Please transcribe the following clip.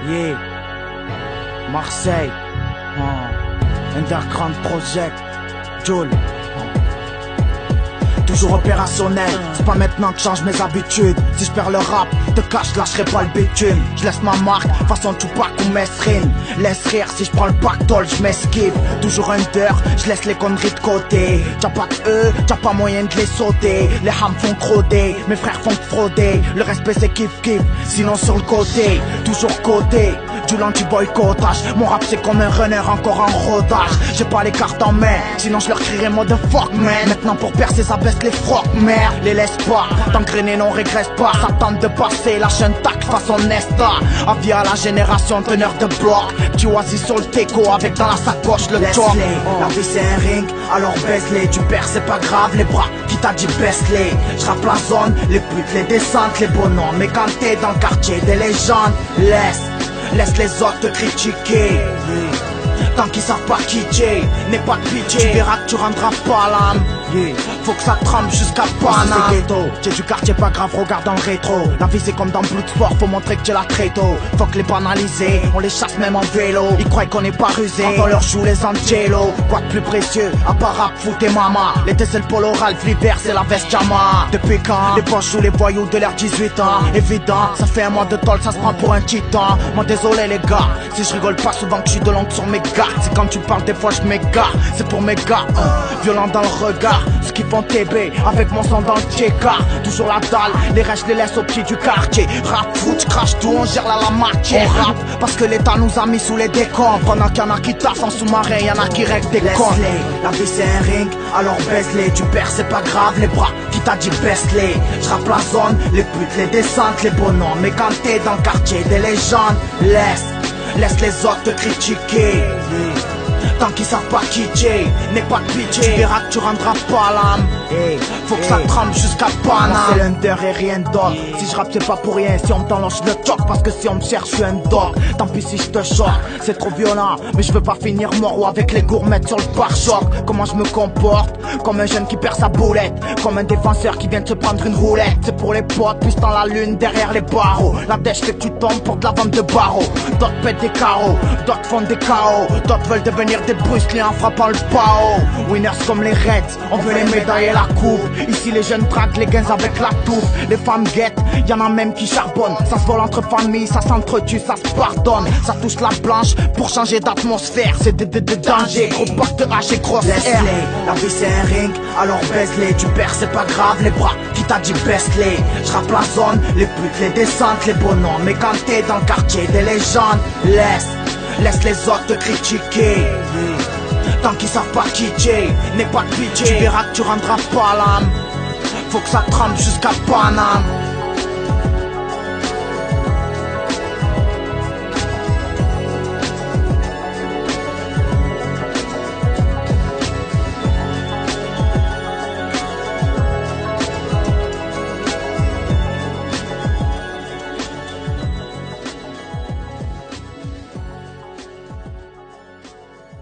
Yeah, Marseille, Underground Project, Joule. Toujours opérationnel, c'est pas maintenant que je change mes habitudes. Si je perds le rap, te cache, je lâcherai pas le bitume. Je laisse ma marque, façon Tupac ou Mesrine. Laisse rire si je prends le pactole, je m'esquive. Toujours under, je laisse les conneries de côté. T'as pas de eux, t'as pas moyen de les sauter. Les hams font croder, mes frères font frauder. Le respect c'est kiff kiff, sinon sur le côté. Toujours côté, du l'anti-boycottage. Mon rap c'est comme un runner encore en rodage. J'ai pas les cartes en main, sinon je leur crierai motherfuck man. Maintenant pour percer ça baisse les frocs, merde, les laisse pas. T'engrainer non régresse pas, ça tente de passer. Lâche un tac façon Nesta. Avis à la génération teneur de bloc. Tu oisis sur le teco avec dans la sacoche le job. La vie c'est un ring, alors baisse-les. Tu perds c'est pas grave, les bras qui t'a dit baisse-les. J'rappe la zone, les putes, les descentes, les bonhommes. Mais quand t'es dans le quartier des légendes, laisse les autres te critiquer. Tant qu'ils savent pas qui t'es, n'aie pas de pitié. Tu verras que tu rendras pas l'âme. Faut que ça trempe jusqu'à Paname. J'ai du quartier pas grave, regarde dans le rétro. La vie c'est comme dans Bloodsport, faut montrer que tu l'as très tôt. Faut que les banaliser, on les chasse même en vélo. Ils croient qu'on est pas rusé, quand on leur joue les Angelo. Quoi de plus précieux, à part rap, foot et mama. L'été c'est le polo Ralph, l'hiver c'est la veste Jama. Depuis quand les poches jouent les voyous de leurs 18 ans. Évident, ça fait un mois de tôle, ça se prend pour un titan. Moi désolé les gars, si je rigole pas souvent que je suis de l'oncle sur mes gars. C'est quand tu parles des fois je m'égare, c'est pour mes gars. Violent dans le regard, ce qui font TB avec mon sang dans le TK. Toujours la dalle, les restes les laisse au pied du quartier. Rap, foot, crash tout, on gère la marche. On rappe parce que l'état nous a mis sous les décombres. Pendant qu'il y en a qui taffent en sous-marin, y'en a qui règlent des comptes. La vie c'est un ring, alors baisse-les. Tu perds c'est pas grave, les bras qui t'a dit baisse-les. J'rappe la zone, les putes, les descentes, les bonhommes. Mais quand t'es dans le quartier des légendes, laisse les autres te critiquer. Tant qu'ils savent pas qui t'es, n'aie pas de pitié. Tu verras que tu rendras pas l'âme. Faut que ça trempe jusqu'à Paname. C'est l'under et rien d'autre. Si je rappe c'est pas pour rien. Si on me t'enlance je le choque. Parce que si on me cherche je suis un dog. Tant pis si je te choque, c'est trop violent. Mais je veux pas finir mort ou avec les gourmettes sur le pare-choc. Comment je me comporte? Comme un jeune qui perd sa boulette. Comme un défenseur qui vient de se prendre une roulette. C'est pour les potes, puis dans la lune derrière les barreaux. La dèche fait que tu tombes pour de la vente de barreaux. D'autres pètent des carreaux, d'autres font des chaos. D'autres veulent devenir des Bruce Lee en frappant le pao. Winners comme les Reds, on veut les médailles et la coupe. Ici les jeunes traquent les gains avec la touffe. Les femmes guettent, y'en a même qui charbonnent. Ça se vole entre familles, ça s'entretue, ça se pardonne. Ça touche la blanche pour changer d'atmosphère. C'est des dangers, gros porte de hache et grosse air. La vie c'est un ring, alors baisse-les. Tu perds c'est pas grave, les bras qui t'a dit baisse-les. J'rappe la zone, les putes, les descentes, les bonhommes. Mais quand t'es dans le quartier des légendes, laisse les autres te critiquer. Tant qu'ils savent pas qui t'es, n'aie pas de pitié. Tu verras que tu rendras pas l'âme. Faut que ça trempe jusqu'à Paname.